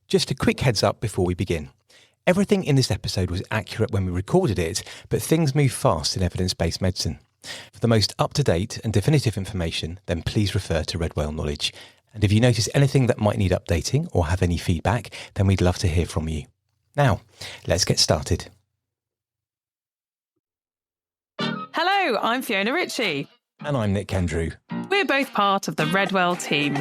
Just a quick heads up before we begin. Everything in this episode was accurate when we recorded it, but things move fast in evidence-based medicine. For the most up-to-date and definitive information, then please refer to Red Whale Knowledge. And if you notice anything that might need updating or have any feedback, then we'd love to hear from you. Now, let's get started. Hello, I'm Fiona Ritchie. And I'm Nick Kendrew. We're both part of the Red Whale team.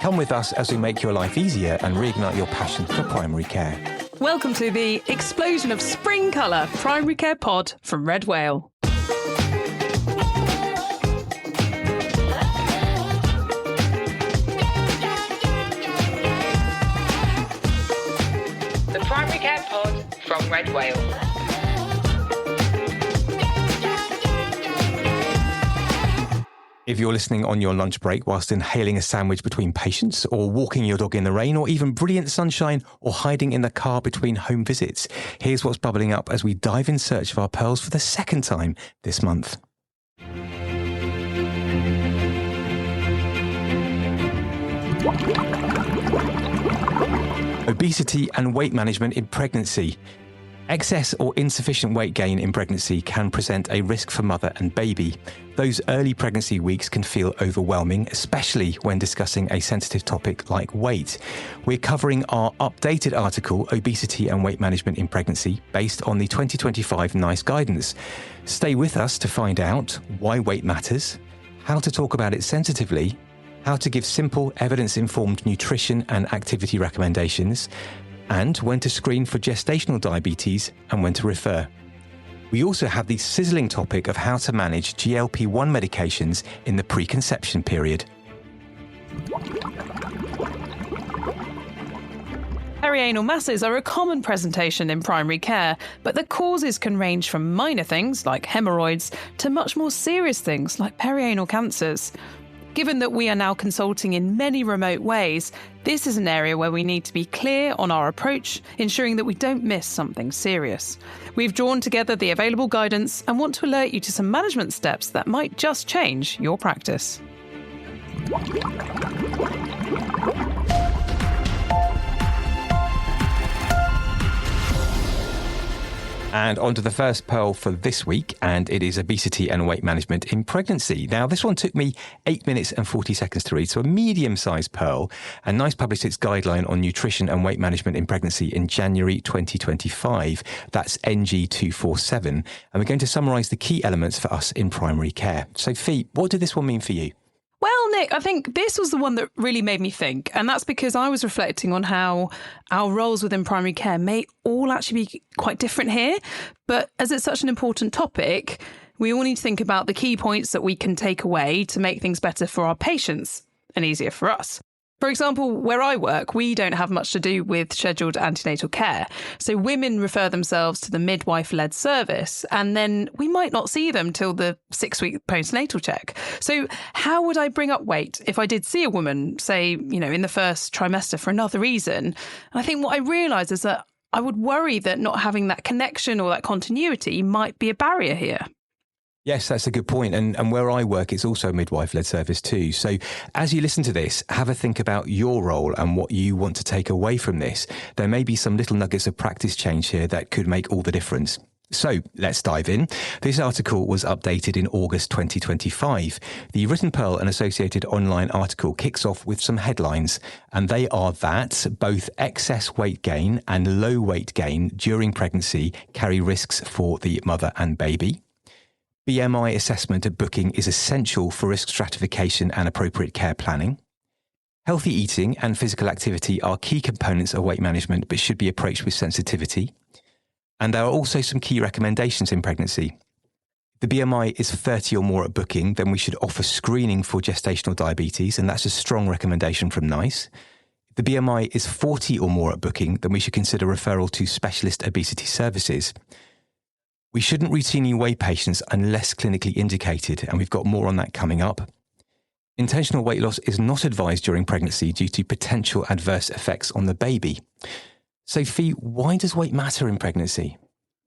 Come with us as we make your life easier and reignite your passion for primary care. Welcome to the Explosion of Spring Colour Primary Care Pod from Red Whale. The Primary Care Pod from Red Whale. If you're listening on your lunch break whilst inhaling a sandwich between patients, or walking your dog in the rain, or even brilliant sunshine, or hiding in the car between home visits, here's what's bubbling up as we dive in search of our pearls for the second time this month. Obesity and weight management in pregnancy. Excess or insufficient weight gain in pregnancy can present a risk for mother and baby. Those early pregnancy weeks can feel overwhelming, especially when discussing a sensitive topic like weight. We're covering our updated article, Obesity and Weight Management in Pregnancy, based on the 2025 NICE guidance. Stay with us to find out why weight matters, how to talk about it sensitively, how to give simple, evidence-informed nutrition and activity recommendations, and when to screen for gestational diabetes and when to refer. We also have the sizzling topic of how to manage GLP-1 medications in the preconception period. Perianal masses are a common presentation in primary care, but the causes can range from minor things like haemorrhoids to much more serious things like perianal cancers. Given that we are now consulting in many remote ways, this is an area where we need to be clear on our approach, ensuring that we don't miss something serious. We've drawn together the available guidance and want to alert you to some management steps that might just change your practice. And on to the first pearl for this week, and it is obesity and weight management in pregnancy. Now, this one took me 8 minutes and 40 seconds to read, so a medium-sized pearl. And NICE published its guideline on nutrition and weight management in pregnancy in January 2025. That's NG247. And we're going to summarise the key elements for us in primary care. So, Fee, what did this one mean for you? Well, Nick, I think this was the one that really made me think, and that's because I was reflecting on how our roles within primary care may all actually be quite different here. But as it's such an important topic, we all need to think about the key points that we can take away to make things better for our patients and easier for us. For example, where I work, we don't have much to do with scheduled antenatal care. So women refer themselves to the midwife-led service, and then we might not see them till the 6-week postnatal check. So how would I bring up weight if I did see a woman, say, in the first trimester for another reason? And I think what I realised is that I would worry that not having that connection or that continuity might be a barrier here. Yes, that's a good point. And where I work, it's also a midwife-led service too. So as you listen to this, have a think about your role and what you want to take away from this. There may be some little nuggets of practice change here that could make all the difference. So let's dive in. This article was updated in August 2025. The written pearl and associated online article kicks off with some headlines, and they are that both excess weight gain and low weight gain during pregnancy carry risks for the mother and baby. BMI assessment at booking is essential for risk stratification and appropriate care planning. Healthy eating and physical activity are key components of weight management, but should be approached with sensitivity. And there are also some key recommendations in pregnancy. If the BMI is 30 or more at booking, then we should offer screening for gestational diabetes, and that's a strong recommendation from NICE. If the BMI is 40 or more at booking, then we should consider referral to specialist obesity services. We shouldn't routinely weigh patients unless clinically indicated, and we've got more on that coming up. Intentional weight loss is not advised during pregnancy due to potential adverse effects on the baby. So, Fee, why does weight matter in pregnancy?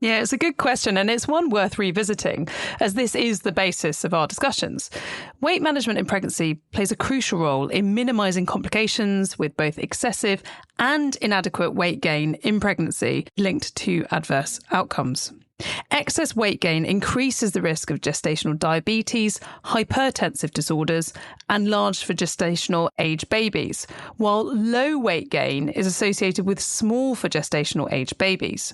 Yeah, it's a good question, and it's one worth revisiting, as this is the basis of our discussions. Weight management in pregnancy plays a crucial role in minimising complications with both excessive and inadequate weight gain in pregnancy linked to adverse outcomes. Excess weight gain increases the risk of gestational diabetes, hypertensive disorders, and large for gestational age babies, while low weight gain is associated with small for gestational age babies.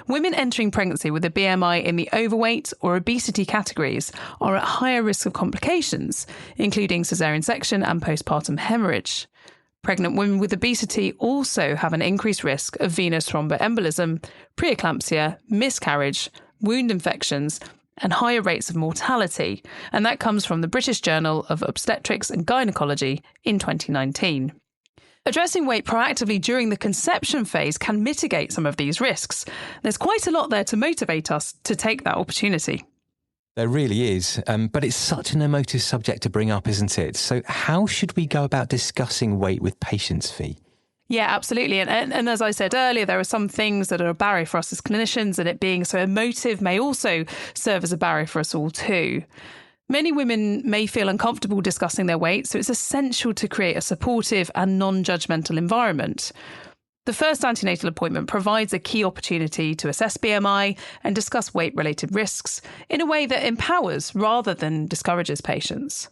Women entering pregnancy with a BMI in the overweight or obesity categories are at higher risk of complications, including caesarean section and postpartum hemorrhage. Pregnant women with obesity also have an increased risk of venous thromboembolism, preeclampsia, miscarriage, wound infections, and higher rates of mortality, and that comes from the British Journal of Obstetrics and Gynecology in 2019. Addressing weight proactively during the conception phase can mitigate some of these risks. There's quite a lot there to motivate us to take that opportunity. There really is, but it's such an emotive subject to bring up, isn't it? So how should we go about discussing weight with patients, Fee? Yeah, absolutely. And as I said earlier, there are some things that are a barrier for us as clinicians, and it being so emotive may also serve as a barrier for us all too. Many women may feel uncomfortable discussing their weight, so it's essential to create a supportive and non-judgmental environment. The first antenatal appointment provides a key opportunity to assess BMI and discuss weight-related risks in a way that empowers rather than discourages patients.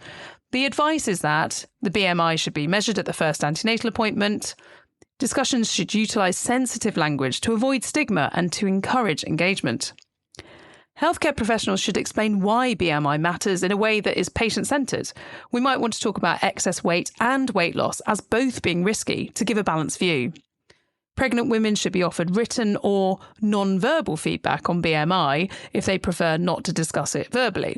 The advice is that the BMI should be measured at the first antenatal appointment. Discussions should utilise sensitive language to avoid stigma and to encourage engagement. Healthcare professionals should explain why BMI matters in a way that is patient-centred. We might want to talk about excess weight and weight loss as both being risky to give a balanced view. Pregnant women should be offered written or non-verbal feedback on BMI if they prefer not to discuss it verbally.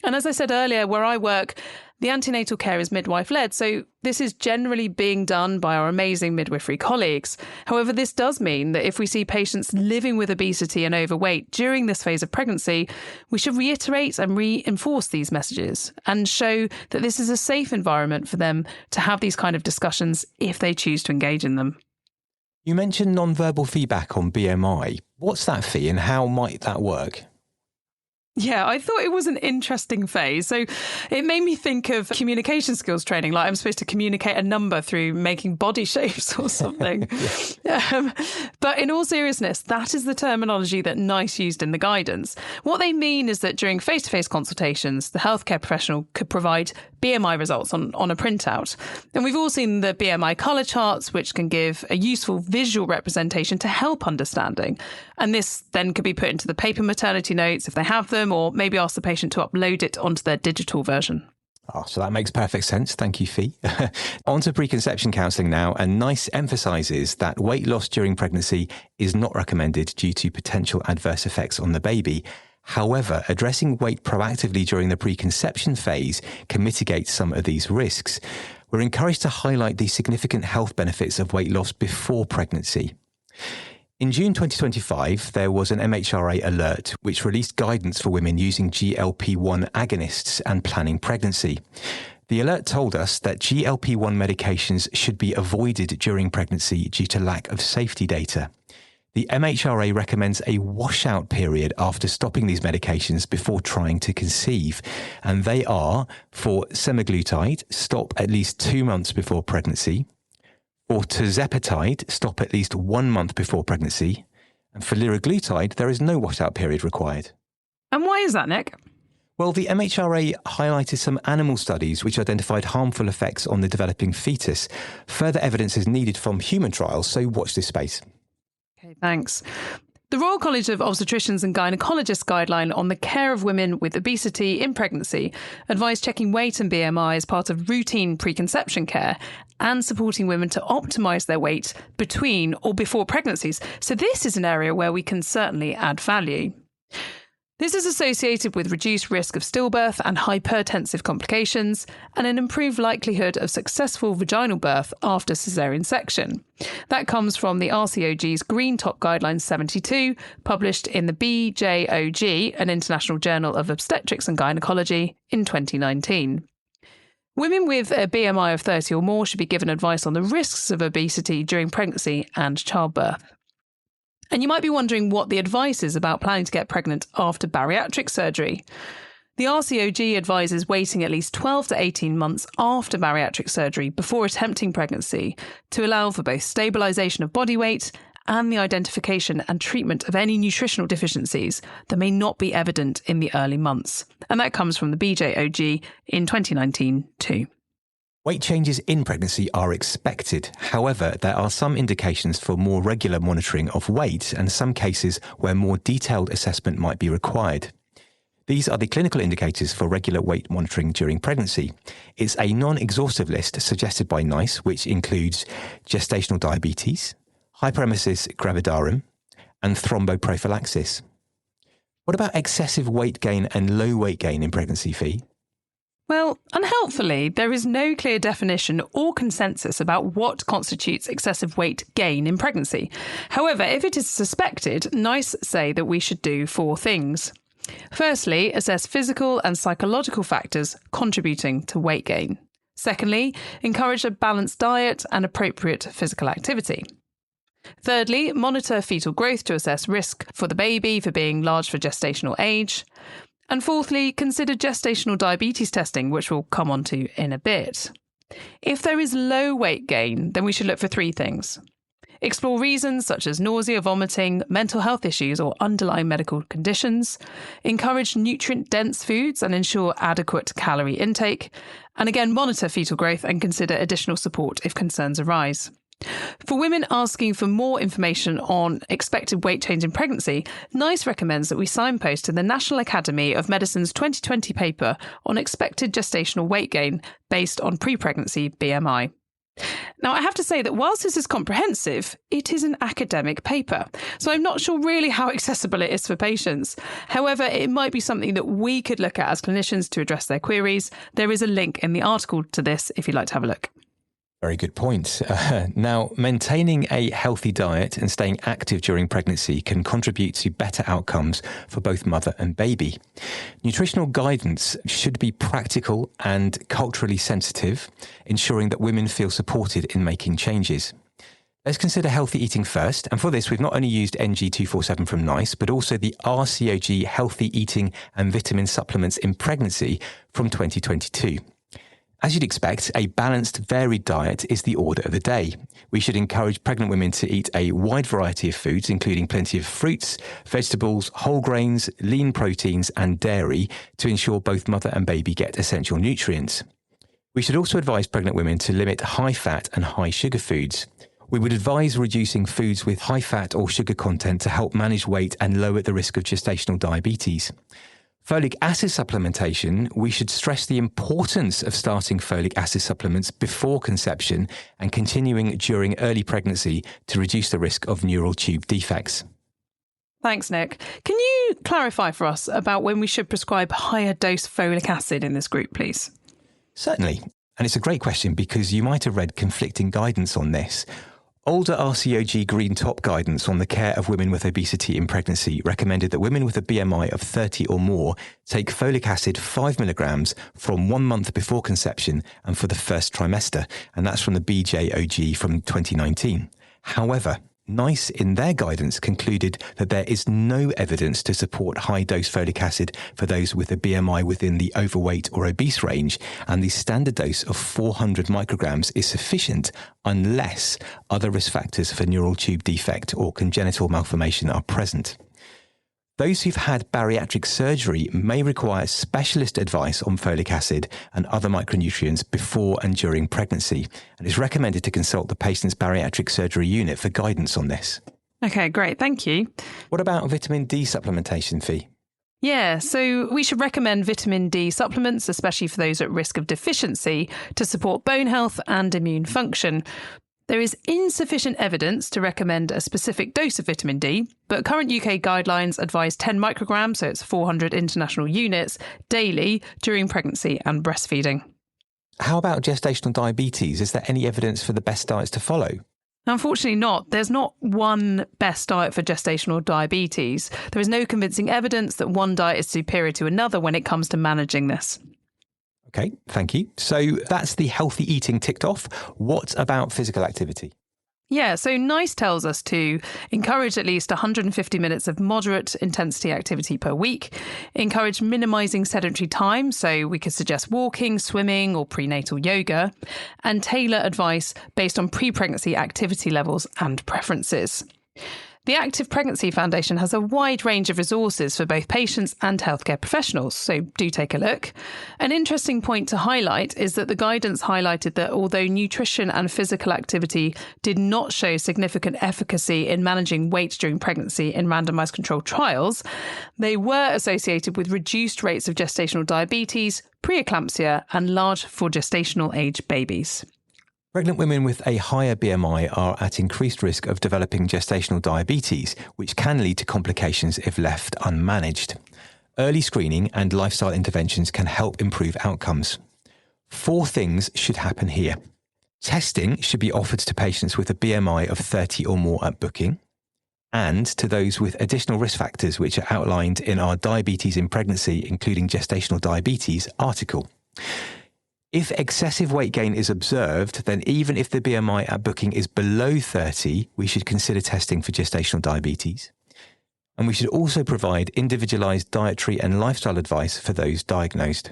And as I said earlier, where I work, the antenatal care is midwife-led, so this is generally being done by our amazing midwifery colleagues. However, this does mean that if we see patients living with obesity and overweight during this phase of pregnancy, we should reiterate and reinforce these messages and show that this is a safe environment for them to have these kind of discussions if they choose to engage in them. You mentioned non-verbal feedback on BMI. What's that, Fee, and how might that work? Yeah, I thought it was an interesting phase. So it made me think of communication skills training, like I'm supposed to communicate a number through making body shapes or something. But in all seriousness, that is the terminology that NICE used in the guidance. What they mean is that during face-to-face consultations, the healthcare professional could provide BMI results on a printout. And we've all seen the BMI colour charts, which can give a useful visual representation to help understanding. And this then could be put into the paper maternity notes if they have them, or maybe ask the patient to upload it onto their digital version. Oh, so that makes perfect sense. Thank you, Fee. On to preconception counselling now, and NICE emphasises that weight loss during pregnancy is not recommended due to potential adverse effects on the baby. However, addressing weight proactively during the preconception phase can mitigate some of these risks. We're encouraged to highlight the significant health benefits of weight loss before pregnancy. In June 2025, there was an MHRA alert which released guidance for women using GLP-1 agonists and planning pregnancy. The alert told us that GLP-1 medications should be avoided during pregnancy due to lack of safety data. The MHRA recommends a washout period after stopping these medications before trying to conceive, and they are for semaglutide, stop at least 2 months before pregnancy; for tirzepatide, stop at least 1 month before pregnancy; and for liraglutide, there is no washout period required. And why is that, Nick? Well, the MHRA highlighted some animal studies which identified harmful effects on the developing fetus. Further evidence is needed from human trials, so watch this space. Okay, thanks. The Royal College of Obstetricians and Gynecologists guideline on the care of women with obesity in pregnancy advised checking weight and BMI as part of routine preconception care and supporting women to optimise their weight between or before pregnancies. So this is an area where we can certainly add value. This is associated with reduced risk of stillbirth and hypertensive complications and an improved likelihood of successful vaginal birth after caesarean section. That comes from the RCOG's Green Top Guidelines 72, published in the BJOG, an International Journal of Obstetrics and Gynecology, in 2019. Women with a BMI of 30 or more should be given advice on the risks of obesity during pregnancy and childbirth. And you might be wondering what the advice is about planning to get pregnant after bariatric surgery. The RCOG advises waiting at least 12 to 18 months after bariatric surgery before attempting pregnancy to allow for both stabilisation of body weight and the identification and treatment of any nutritional deficiencies that may not be evident in the early months. And that comes from the BJOG in 2019 too. Weight changes in pregnancy are expected. However, there are some indications for more regular monitoring of weight and some cases where more detailed assessment might be required. These are the clinical indicators for regular weight monitoring during pregnancy. It's a non-exhaustive list suggested by NICE, which includes gestational diabetes, hyperemesis gravidarum, and thromboprophylaxis. What about excessive weight gain and low weight gain in pregnancy, Fee? Well, unhelpfully, there is no clear definition or consensus about what constitutes excessive weight gain in pregnancy. However, if it is suspected, NICE say that we should do 4 things. Firstly, assess physical and psychological factors contributing to weight gain. Secondly, encourage a balanced diet and appropriate physical activity. Thirdly, monitor fetal growth to assess risk for the baby for being large for gestational age. And fourthly, consider gestational diabetes testing, which we'll come on to in a bit. If there is low weight gain, then we should look for 3 things. Explore reasons such as nausea, vomiting, mental health issues or underlying medical conditions. Encourage nutrient-dense foods and ensure adequate calorie intake. And again, monitor fetal growth and consider additional support if concerns arise. For women asking for more information on expected weight change in pregnancy, NICE recommends that we signpost to the National Academy of Medicine's 2020 paper on expected gestational weight gain based on pre-pregnancy BMI. Now, I have to say that whilst this is comprehensive, it is an academic paper, so I'm not sure really how accessible it is for patients. However, it might be something that we could look at as clinicians to address their queries. There is a link in the article to this if you'd like to have a look. Very good point. Now, maintaining a healthy diet and staying active during pregnancy can contribute to better outcomes for both mother and baby. Nutritional guidance should be practical and culturally sensitive, ensuring that women feel supported in making changes. Let's consider healthy eating first. And for this, we've not only used NG247 from NICE, but also the RCOG Healthy Eating and Vitamin Supplements in Pregnancy from 2022. As you'd expect, a balanced, varied diet is the order of the day. We should encourage pregnant women to eat a wide variety of foods, including plenty of fruits, vegetables, whole grains, lean proteins, and dairy to ensure both mother and baby get essential nutrients. We should also advise pregnant women to limit high fat and high sugar foods. We would advise reducing foods with high fat or sugar content to help manage weight and lower the risk of gestational diabetes. Folic acid supplementation, we should stress the importance of starting folic acid supplements before conception and continuing during early pregnancy to reduce the risk of neural tube defects. Thanks, Nick. Can you clarify for us about when we should prescribe higher dose folic acid in this group, please? Certainly. And it's a great question because you might have read conflicting guidance on this. Older RCOG Green Top guidance on the care of women with obesity in pregnancy recommended that women with a BMI of 30 or more take folic acid 5 milligrams from 1 month before conception and for the first trimester. And that's from the BJOG from 2019. However, NICE in their guidance concluded that there is no evidence to support high-dose folic acid for those with a BMI within the overweight or obese range, and the standard dose of 400 micrograms is sufficient unless other risk factors for neural tube defect or congenital malformation are present. Those who've had bariatric surgery may require specialist advice on folic acid and other micronutrients before and during pregnancy, and it's recommended to consult the patient's bariatric surgery unit for guidance on this. Okay, great. Thank you. What about vitamin D supplementation, Fee? Yeah, so we should recommend vitamin D supplements, especially for those at risk of deficiency, to support bone health and immune function. There is insufficient evidence to recommend a specific dose of vitamin D, but current UK guidelines advise 10 micrograms, so it's 400 international units, daily during pregnancy and breastfeeding. How about gestational diabetes? Is there any evidence for the best diets to follow? Unfortunately not. There's not one best diet for gestational diabetes. There is no convincing evidence that one diet is superior to another when it comes to managing this. Okay, thank you. So that's the healthy eating ticked off. What about physical activity? Yeah, so NICE tells us to encourage at least 150 minutes of moderate intensity activity per week, encourage minimising sedentary time, so we could suggest walking, swimming or prenatal yoga, and tailor advice based on pre-pregnancy activity levels and preferences. The Active Pregnancy Foundation has a wide range of resources for both patients and healthcare professionals, so do take a look. An interesting point to highlight is that the guidance highlighted that although nutrition and physical activity did not show significant efficacy in managing weight during pregnancy in randomised controlled trials, they were associated with reduced rates of gestational diabetes, preeclampsia, and large for gestational age babies. Pregnant women with a higher BMI are at increased risk of developing gestational diabetes, which can lead to complications if left unmanaged. Early screening and lifestyle interventions can help improve outcomes. 4 things should happen here. Testing should be offered to patients with a BMI of 30 or more at booking, and to those with additional risk factors which are outlined in our Diabetes in Pregnancy, including Gestational Diabetes article. If excessive weight gain is observed, then even if the BMI at booking is below 30, we should consider testing for gestational diabetes. And we should also provide individualised dietary and lifestyle advice for those diagnosed.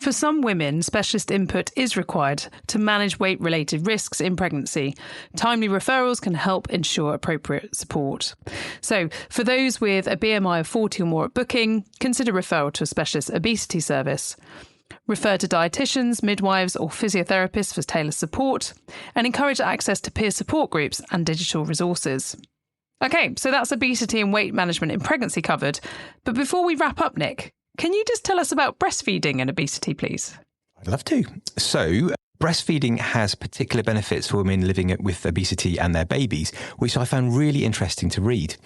For some women, specialist input is required to manage weight-related risks in pregnancy. Timely referrals can help ensure appropriate support. So, for those with a BMI of 40 or more at booking, consider referral to a specialist obesity service. Refer to dietitians, midwives or physiotherapists for tailored support, and encourage access to peer support groups and digital resources. Okay, so that's obesity and weight management in pregnancy covered. But before we wrap up, Nick, can you just tell us about breastfeeding and obesity, please? I'd love to. So, breastfeeding has particular benefits for women living with obesity and their babies, which I found really interesting to read.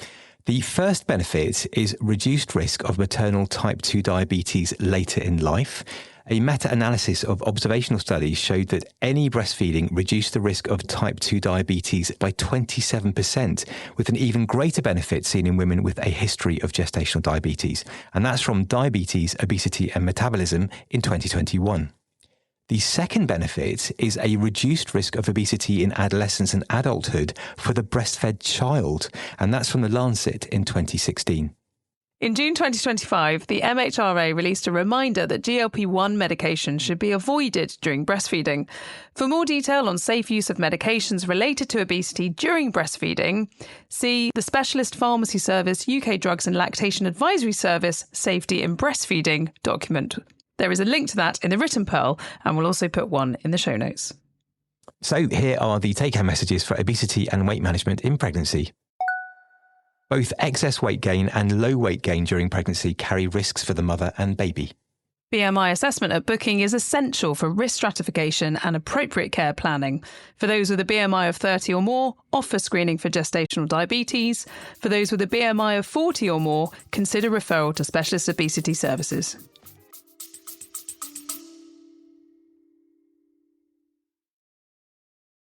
The first benefit is reduced risk of maternal type 2 diabetes later in life. A meta-analysis of observational studies showed that any breastfeeding reduced the risk of type 2 diabetes by 27%, with an even greater benefit seen in women with a history of gestational diabetes. And that's from Diabetes, Obesity and Metabolism in 2021. The second benefit is a reduced risk of obesity in adolescence and adulthood for the breastfed child, and that's from The Lancet in 2016. In June 2025, the MHRA released a reminder that GLP-1 medication should be avoided during breastfeeding. For more detail on safe use of medications related to obesity during breastfeeding, see the Specialist Pharmacy Service UK Drugs and Lactation Advisory Service Safety in Breastfeeding document. There is a link to that in the written pearl, and we'll also put one in the show notes. So here are the take-home messages for obesity and weight management in pregnancy. Both excess weight gain and low weight gain during pregnancy carry risks for the mother and baby. BMI assessment at booking is essential for risk stratification and appropriate care planning. For those with a BMI of 30 or more, offer screening for gestational diabetes. For those with a BMI of 40 or more, consider referral to specialist obesity services.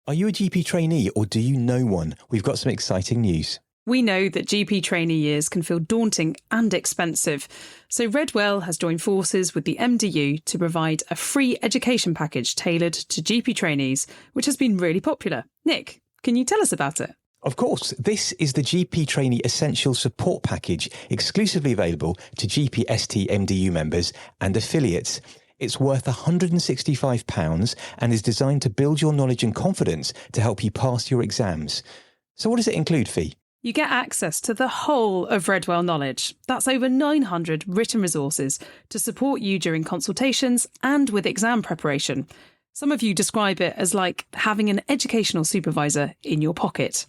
Are you a GP trainee or do you know one? We've got some exciting news. We know that GP trainee years can feel daunting and expensive, so Redwell has joined forces with the MDU to provide a free education package tailored to GP trainees, which has been really popular. Nick, can you tell us about it? Of course, this is the GP Trainee Essential Support Package, exclusively available to GP ST MDU members and affiliates. It's worth £165 and is designed to build your knowledge and confidence to help you pass your exams. So what does it include, Fee? You get access to the whole of Redwell knowledge. That's over 900 written resources to support you during consultations and with exam preparation. Some of you describe it as like having an educational supervisor in your pocket.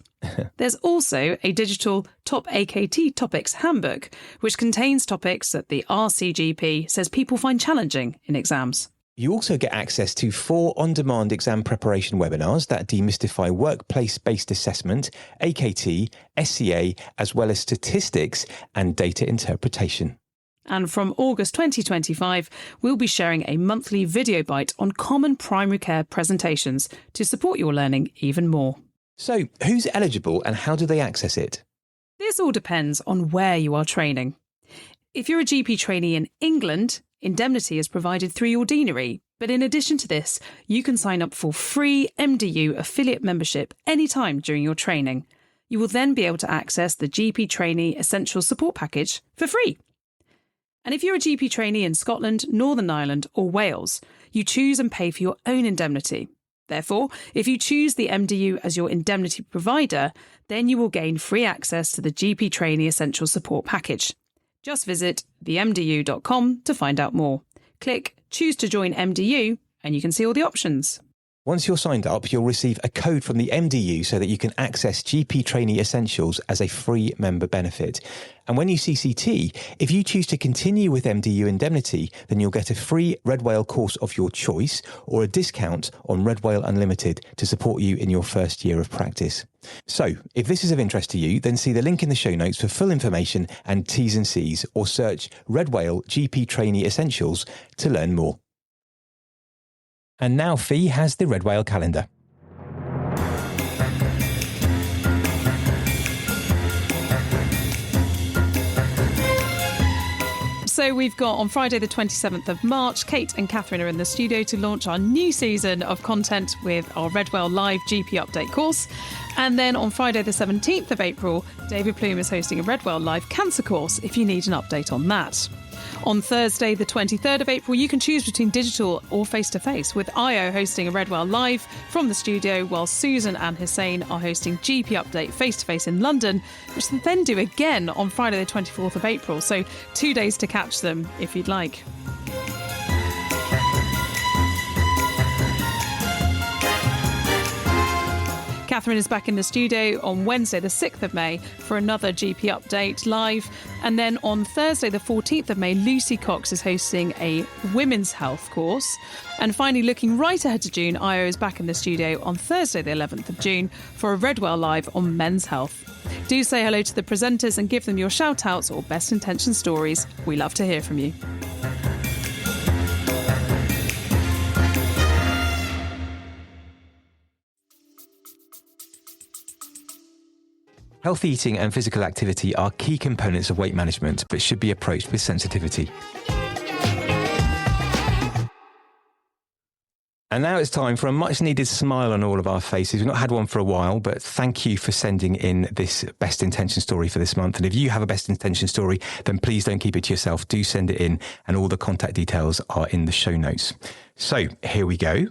There's also a digital Top AKT Topics handbook, which contains topics that the RCGP says people find challenging in exams. You also get access to 4 on-demand exam preparation webinars that demystify workplace-based assessment, AKT, SCA, as well as statistics and data interpretation. And from August 2025, we'll be sharing a monthly video bite on common primary care presentations to support your learning even more. So, who's eligible and how do they access it? This all depends on where you are training. If you're a GP trainee in England, indemnity is provided through your deanery, But in addition to this, you can sign up for free MDU affiliate membership anytime during your training. You will then be able to access the GP Trainee Essential Support Package for free. And if you're a GP trainee in Scotland, Northern Ireland or Wales, you choose and pay for your own indemnity. Therefore, if you choose the MDU as your indemnity provider, then you will gain free access to the GP Trainee Essential Support Package. Just visit themdu.com to find out more. Click Choose to Join MDU and you can see all the options. Once you're signed up, you'll receive a code from the MDU so that you can access GP Trainee Essentials as a free member benefit. And when you CCT, if you choose to continue with MDU indemnity, then you'll get a free Red Whale course of your choice or a discount on Red Whale Unlimited to support you in your first year of practice. So, if this is of interest to you, then see the link in the show notes for full information and T's and C's, or search Red Whale GP Trainee Essentials to learn more. And now Fee has the Red Whale calendar. So we've got on Friday the 27th of March, Kate and Catherine are in the studio to launch our new season of content with our Red Whale Live GP Update course. And then on Friday the 17th of April, David Plume is hosting a Red Whale Live Cancer course if you need an update on that. On Thursday, the 23rd of April, you can choose between digital or face-to-face, with Io hosting a Red Whale Live from the studio, while Susan and Hussein are hosting GP Update face-to-face in London, which they'll then do again on Friday, the 24th of April. So 2 days to catch them if you'd like. Catherine is back in the studio on Wednesday, the 6th of May, for another GP Update live. And then on Thursday, the 14th of May, Lucy Cox is hosting a women's health course. And finally, looking right ahead to June, Io is back in the studio on Thursday, the 11th of June, for a Red Whale Live on men's health. Do say hello to the presenters and give them your shout-outs or best intention stories. We love to hear from you. Healthy eating and physical activity are key components of weight management, but should be approached with sensitivity. And now it's time for a much needed smile on all of our faces. We've not had one for a while, but thank you for sending in this best intention story for this month. And if you have a best intention story, then please don't keep it to yourself. Do send it in, and all the contact details are in the show notes. So here we go.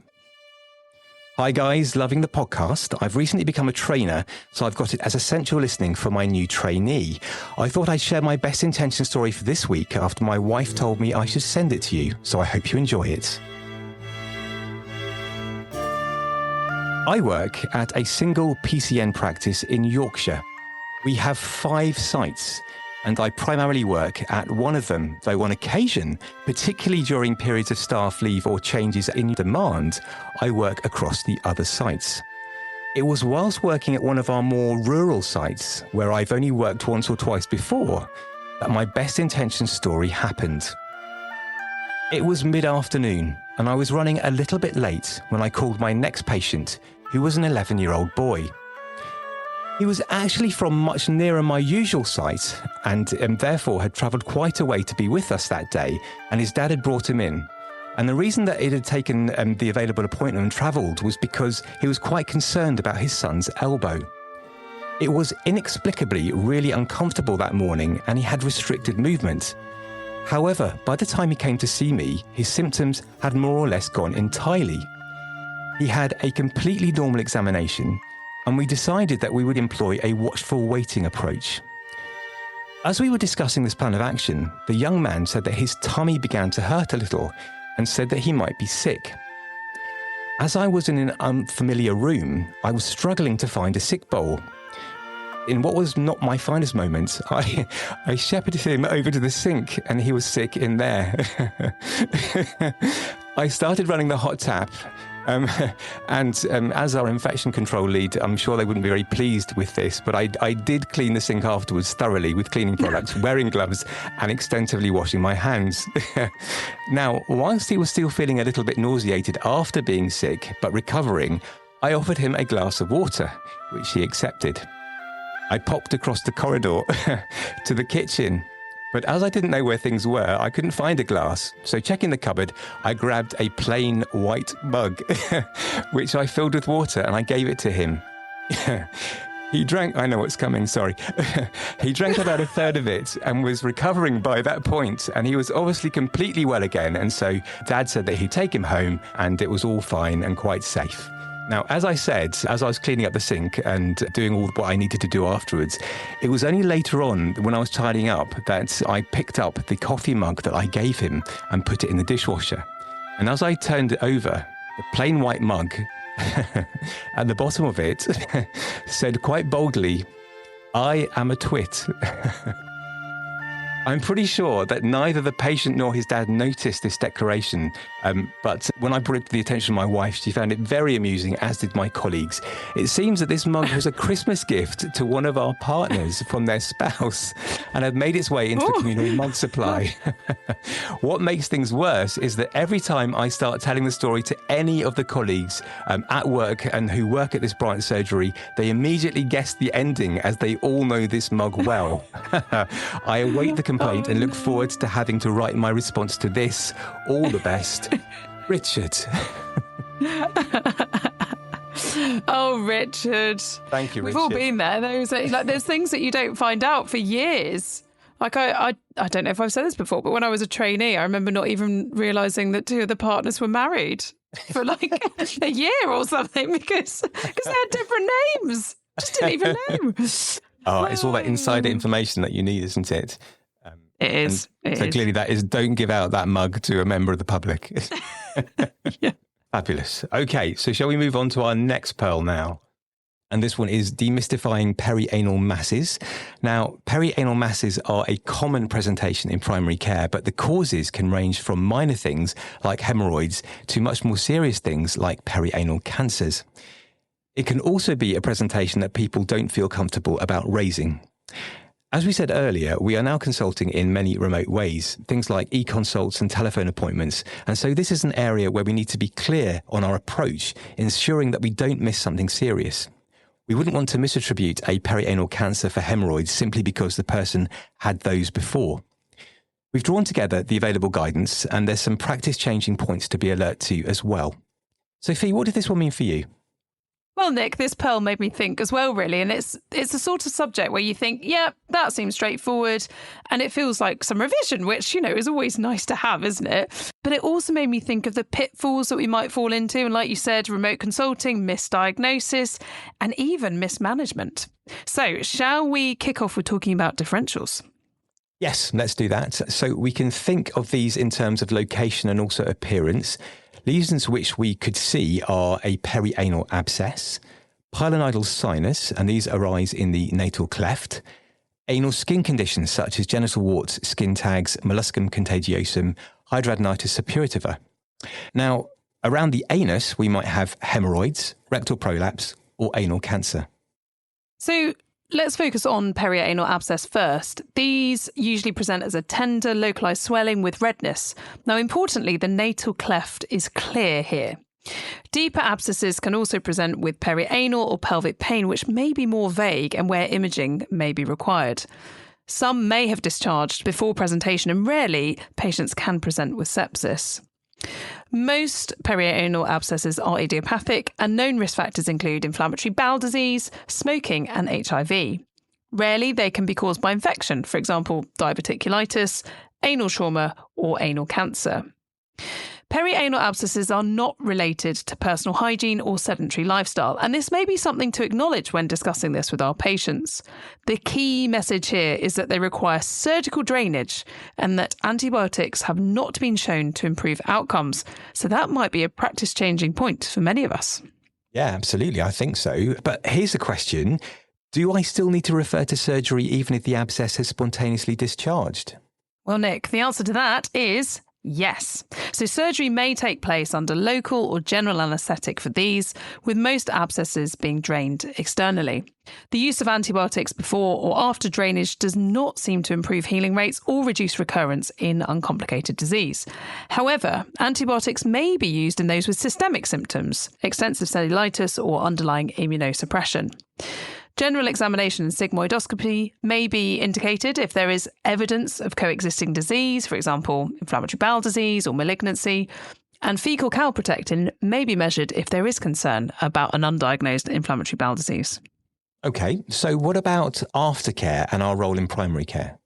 Hi guys, loving the podcast. I've recently become a trainer, so I've got it as essential listening for my new trainee. I thought I'd share my best intention story for this week after my wife told me I should send it to you, so I hope you enjoy it. I work at a single PCN practice in Yorkshire. We have 5 sites, and I primarily work at one of them, though on occasion, particularly during periods of staff leave or changes in demand, I work across the other sites. It was whilst working at one of our more rural sites, where I've only worked once or twice before, that my best intention story happened. It was mid-afternoon, and I was running a little bit late when I called my next patient, who was an 11-year-old boy. He was actually from much nearer my usual site and therefore had travelled quite a way to be with us that day, and his dad had brought him in. And the reason that it had taken the available appointment and travelled was because he was quite concerned about his son's elbow. It was inexplicably really uncomfortable that morning, and he had restricted movement. However, by the time he came to see me, his symptoms had more or less gone entirely. He had a completely normal examination, and we decided that we would employ a watchful waiting approach. As we were discussing this plan of action, the young man said that his tummy began to hurt a little and said that he might be sick. As I was in an unfamiliar room, I was struggling to find a sick bowl. In what was not my finest moment, I shepherded him over to the sink, and he was sick in there. I started running the hot tap, and as our infection control lead, I'm sure they wouldn't be very pleased with this, but I did clean the sink afterwards thoroughly with cleaning products, wearing gloves and extensively washing my hands. Now, whilst he was still feeling a little bit nauseated after being sick, but recovering, I offered him a glass of water, which he accepted. I popped across the corridor to the kitchen, But as I didn't know where things were, I couldn't find a glass. So checking the cupboard, I grabbed a plain white mug, which I filled with water, and I gave it to him. He drank, I know what's coming, sorry. He drank about a third of it and was recovering by that point, and he was obviously completely well again. And so Dad said that he'd take him home and it was all fine and quite safe. Now, as I said, as I was cleaning up the sink and doing all what I needed to do afterwards, it was only later on when I was tidying up that I picked up the coffee mug that I gave him and put it in the dishwasher. And as I turned it over, the plain white mug at the bottom of it said quite boldly, "I am a twit." I'm pretty sure that neither the patient nor his dad noticed this declaration, but when I brought it to the attention of my wife, she found it very amusing, as did my colleagues. It seems that this mug was a Christmas gift to one of our partners from their spouse and had made its way into the communal mug supply. What makes things worse is that every time I start telling the story to any of the colleagues at work and who work at this branch surgery, they immediately guess the ending, as they all know this mug well. I await the complaint and look forward to having to write my response to this. All the best, Richard. Oh, Richard. Thank you, Richard. We've all been there. There's things that you don't find out for years. Like I don't know if I've said this before, but when I was a trainee, I remember not even realising that two of the partners were married for like a year or something because they had different names. Just didn't even know. Oh, it's all that insider information that you need, isn't it? It is. Clearly that is, don't give out that mug to a member of the public. Yeah. Fabulous. Okay, so shall we move on to our next pearl now? And this one is demystifying perianal masses. Now, perianal masses are a common presentation in primary care, but the causes can range from minor things like haemorrhoids to much more serious things like perianal cancers. It can also be a presentation that people don't feel comfortable about raising. As we said earlier, we are now consulting in many remote ways, things like e-consults and telephone appointments. And so this is an area where we need to be clear on our approach, ensuring that we don't miss something serious. We wouldn't want to misattribute a perianal cancer for haemorrhoids simply because the person had those before. We've drawn together the available guidance, and there's some practice-changing points to be alert to as well. Sophie, what did this one mean for you? Well, Nick, this pearl made me think as well, really. And it's the sort of subject where you think, yeah, that seems straightforward. And it feels like some revision, which, is always nice to have, isn't it? But it also made me think of the pitfalls that we might fall into. And like you said, remote consulting, misdiagnosis, and even mismanagement. So shall we kick off with talking about differentials? Yes, let's do that. So we can think of these in terms of location and also appearance. Lesions which we could see are a perianal abscess, pilonidal sinus, and these arise in the natal cleft, anal skin conditions such as genital warts, skin tags, molluscum contagiosum, hidradenitis suppurativa. Now, around the anus, we might have hemorrhoids, rectal prolapse, or anal cancer. So let's focus on perianal abscess first. These usually present as a tender, localised swelling with redness. Now, importantly, the natal cleft is clear here. Deeper abscesses can also present with perianal or pelvic pain, which may be more vague and where imaging may be required. Some may have discharged before presentation, and rarely patients can present with sepsis. Most perianal abscesses are idiopathic, and known risk factors include inflammatory bowel disease, smoking, and HIV. Rarely they can be caused by infection, for example, diverticulitis, anal trauma, or anal cancer. Perianal abscesses are not related to personal hygiene or sedentary lifestyle, and this may be something to acknowledge when discussing this with our patients. The key message here is that they require surgical drainage and that antibiotics have not been shown to improve outcomes, so that might be a practice-changing point for many of us. Yeah, absolutely, I think so. But here's the question. Do I still need to refer to surgery even if the abscess has spontaneously discharged? Well, Nick, the answer to that is yes. So surgery may take place under local or general anaesthetic for these, with most abscesses being drained externally. The use of antibiotics before or after drainage does not seem to improve healing rates or reduce recurrence in uncomplicated disease. However, antibiotics may be used in those with systemic symptoms, extensive cellulitis or underlying immunosuppression. General examination and sigmoidoscopy may be indicated if there is evidence of coexisting disease, for example, inflammatory bowel disease or malignancy, and fecal calprotectin may be measured if there is concern about an undiagnosed inflammatory bowel disease. Okay, so what about aftercare and our role in primary care?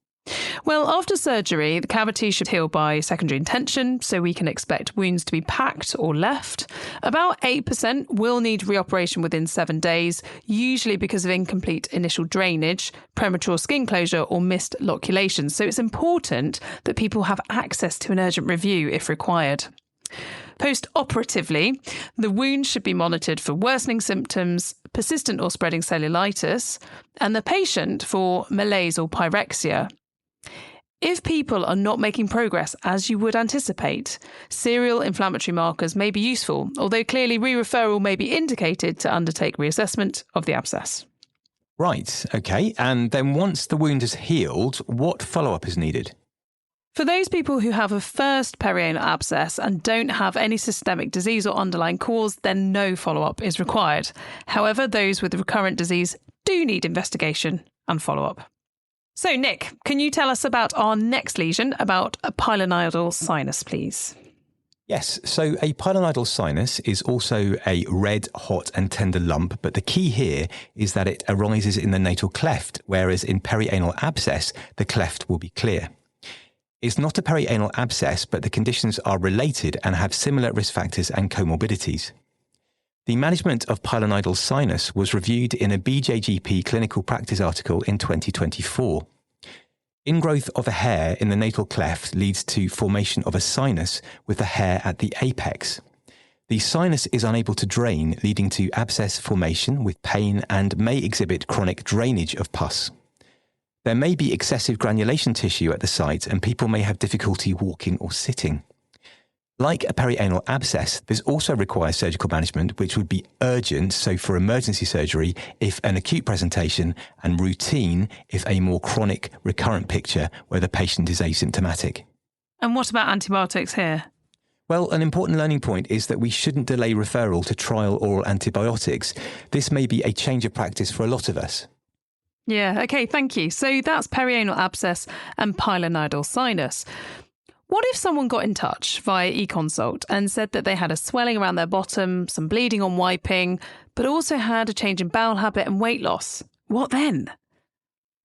Well, after surgery, the cavity should heal by secondary intention, so we can expect wounds to be packed or left. About 8% will need reoperation within 7 days, usually because of incomplete initial drainage, premature skin closure or missed loculation. So it's important that people have access to an urgent review if required. Post-operatively, the wound should be monitored for worsening symptoms, persistent or spreading cellulitis, and the patient for malaise or pyrexia. If people are not making progress as you would anticipate, serial inflammatory markers may be useful, although clearly re-referral may be indicated to undertake reassessment of the abscess. Right, okay. And then once the wound is healed, what follow-up is needed? For those people who have a first perianal abscess and don't have any systemic disease or underlying cause, then no follow-up is required. However, those with recurrent disease do need investigation and follow-up. So, Nick, can you tell us about our next lesion, about a pilonidal sinus, please? Yes, so a pilonidal sinus is also a red, hot and tender lump, but the key here is that it arises in the natal cleft, whereas in perianal abscess, the cleft will be clear. It's not a perianal abscess, but the conditions are related and have similar risk factors and comorbidities. The management of pilonidal sinus was reviewed in a BJGP clinical practice article in 2024. Ingrowth of a hair in the natal cleft leads to formation of a sinus with the hair at the apex. The sinus is unable to drain, leading to abscess formation with pain and may exhibit chronic drainage of pus. There may be excessive granulation tissue at the site and people may have difficulty walking or sitting. Like a perianal abscess, this also requires surgical management, which would be urgent, so for emergency surgery if an acute presentation, and routine if a more chronic, recurrent picture where the patient is asymptomatic. And what about antibiotics here? Well, an important learning point is that we shouldn't delay referral to trial oral antibiotics. This may be a change of practice for a lot of us. Yeah, okay, thank you. So that's perianal abscess and pilonidal sinus. What if someone got in touch via eConsult and said that they had a swelling around their bottom, some bleeding on wiping, but also had a change in bowel habit and weight loss? What then?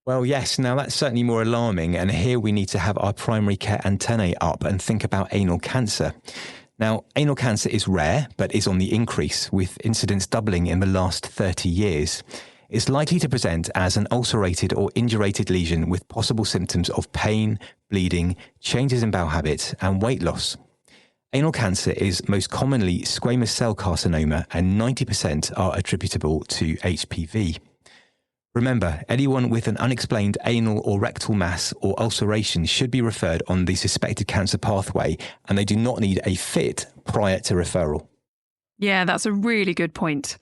Well, yes, now that's certainly more alarming, and here we need to have our primary care antennae up and think about anal cancer. Now, anal cancer is rare, but is on the increase, with incidence doubling in the last 30 years. It's likely to present as an ulcerated or indurated lesion with possible symptoms of pain, bleeding, changes in bowel habit, and weight loss. Anal cancer is most commonly squamous cell carcinoma, and 90% are attributable to HPV. Remember, anyone with an unexplained anal or rectal mass or ulceration should be referred on the suspected cancer pathway, and they do not need a FIT prior to referral. Yeah, that's a really good point.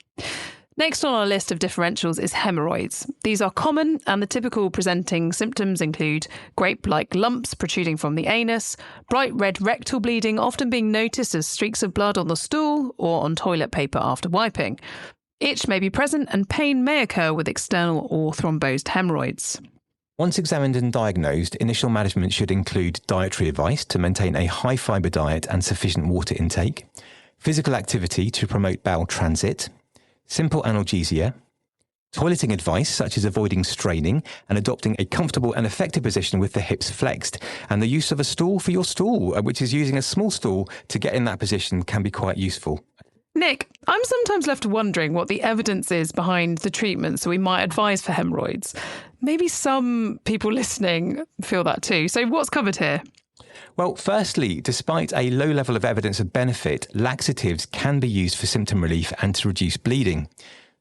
Next on our list of differentials is haemorrhoids. These are common, and the typical presenting symptoms include grape-like lumps protruding from the anus, bright red rectal bleeding often being noticed as streaks of blood on the stool or on toilet paper after wiping. Itch may be present and pain may occur with external or thrombosed haemorrhoids. Once examined and diagnosed, initial management should include dietary advice to maintain a high-fibre diet and sufficient water intake, physical activity to promote bowel transit, simple analgesia, toileting advice such as avoiding straining and adopting a comfortable and effective position with the hips flexed, and the use of a stool for your stool, which is using a small stool to get in that position, can be quite useful. Nick, I'm sometimes left wondering what the evidence is behind the treatments we might advise for haemorrhoids. Maybe some people listening feel that too. So what's covered here? Well, firstly, despite a low level of evidence of benefit, laxatives can be used for symptom relief and to reduce bleeding.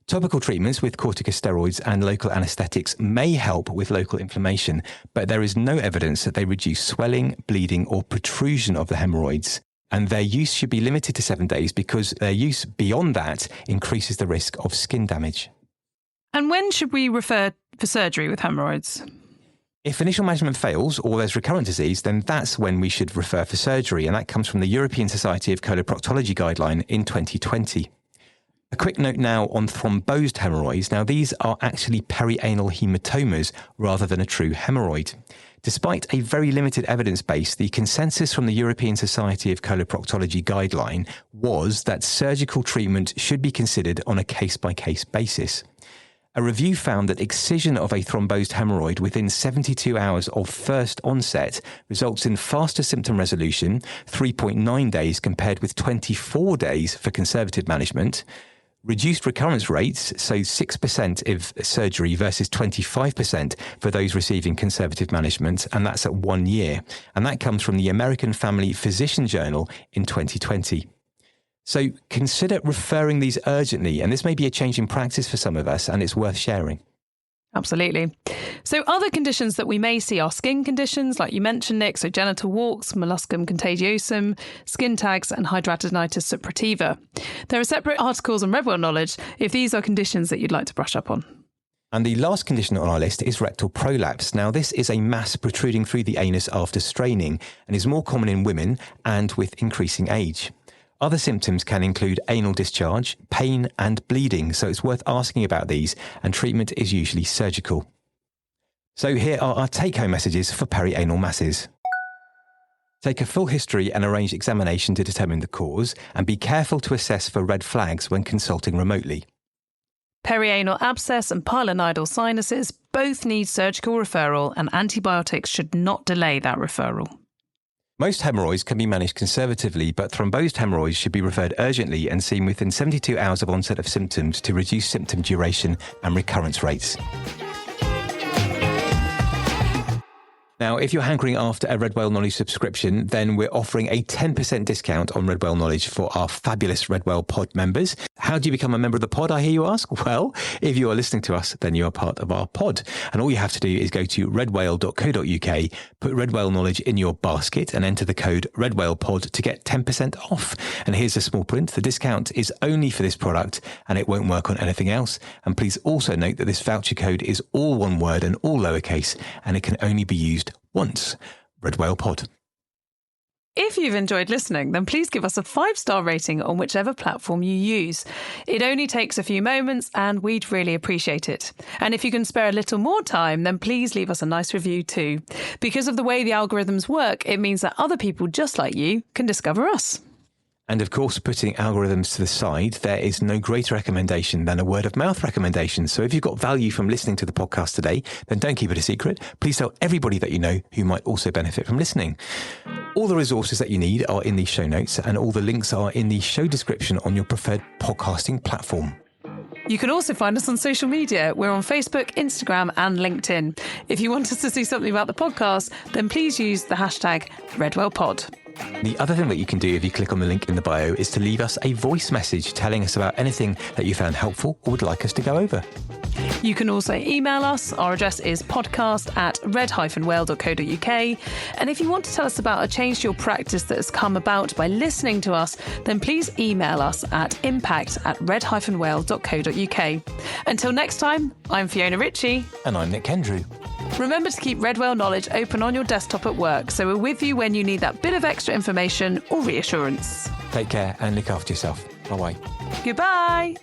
Topical treatments with corticosteroids and local anaesthetics may help with local inflammation, but there is no evidence that they reduce swelling, bleeding, or protrusion of the haemorrhoids. And their use should be limited to 7 days because their use beyond that increases the risk of skin damage. And when should we refer for surgery with haemorrhoids? If initial management fails or there's recurrent disease, then that's when we should refer for surgery, and that comes from the European Society of Coloproctology guideline in 2020. A quick note now on thrombosed hemorrhoids. Now, these are actually perianal hematomas rather than a true hemorrhoid. Despite a very limited evidence base, the consensus from the European Society of Coloproctology guideline was that surgical treatment should be considered on a case-by-case basis. A review found that excision of a thrombosed hemorrhoid within 72 hours of first onset results in faster symptom resolution, 3.9 days compared with 24 days for conservative management, reduced recurrence rates, so 6% of surgery versus 25% for those receiving conservative management, and that's at 1 year. And that comes from the American Family Physician Journal in 2020. So consider referring these urgently, and this may be a change in practice for some of us, and it's worth sharing. Absolutely. So other conditions that we may see are skin conditions, like you mentioned, Nick, so genital warts, molluscum contagiosum, skin tags, and hidradenitis suppurativa. There are separate articles on Redwell Knowledge if these are conditions that you'd like to brush up on. And the last condition on our list is rectal prolapse. Now, this is a mass protruding through the anus after straining and is more common in women and with increasing age. Other symptoms can include anal discharge, pain and bleeding, so it's worth asking about these, and treatment is usually surgical. So here are our take-home messages for perianal masses. Take a full history and arrange examination to determine the cause, and be careful to assess for red flags when consulting remotely. Perianal abscess and pilonidal sinuses both need surgical referral, and antibiotics should not delay that referral. Most hemorrhoids can be managed conservatively, but thrombosed hemorrhoids should be referred urgently and seen within 72 hours of onset of symptoms to reduce symptom duration and recurrence rates. Now, if you're hankering after a Redwell Knowledge subscription, then we're offering a 10% discount on Redwell Knowledge for our fabulous Redwell Pod members. How do you become a member of the pod, I hear you ask? Well, if you are listening to us, then you are part of our pod. And all you have to do is go to redwhale.co.uk, put Redwell Knowledge in your basket and enter the code RedwellPod to get 10% off. And here's a small print. The discount is only for this product and it won't work on anything else. And please also note that this voucher code is all one word and all lowercase, and it can only be used once. Redwell Pod. If you've enjoyed listening, then please give us a 5-star rating on whichever platform you use. It only takes a few moments and we'd really appreciate it. And if you can spare a little more time, then please leave us a nice review too. Because of the way the algorithms work, it means that other people just like you can discover us. And of course, putting algorithms to the side, there is no greater recommendation than a word of mouth recommendation. So if you've got value from listening to the podcast today, then don't keep it a secret. Please tell everybody that you know who might also benefit from listening. All the resources that you need are in the show notes, and all the links are in the show description on your preferred podcasting platform. You can also find us on social media. We're on Facebook, Instagram and LinkedIn. If you want us to see something about the podcast, then please use the hashtag RedwellPod. The other thing that you can do if you click on the link in the bio is to leave us a voice message telling us about anything that you found helpful or would like us to go over. You can also email us. Our address is podcast@red-whale.co.uk. And if you want to tell us about a change to your practice that has come about by listening to us, then please email us at impact@red-whale.co.uk. Until next time, I'm Fiona Ritchie. And I'm Nick Kendrew. Remember to keep Redwell Knowledge open on your desktop at work, so we're with you when you need that bit of extra information or reassurance. Take care and look after yourself. Bye-bye. Goodbye.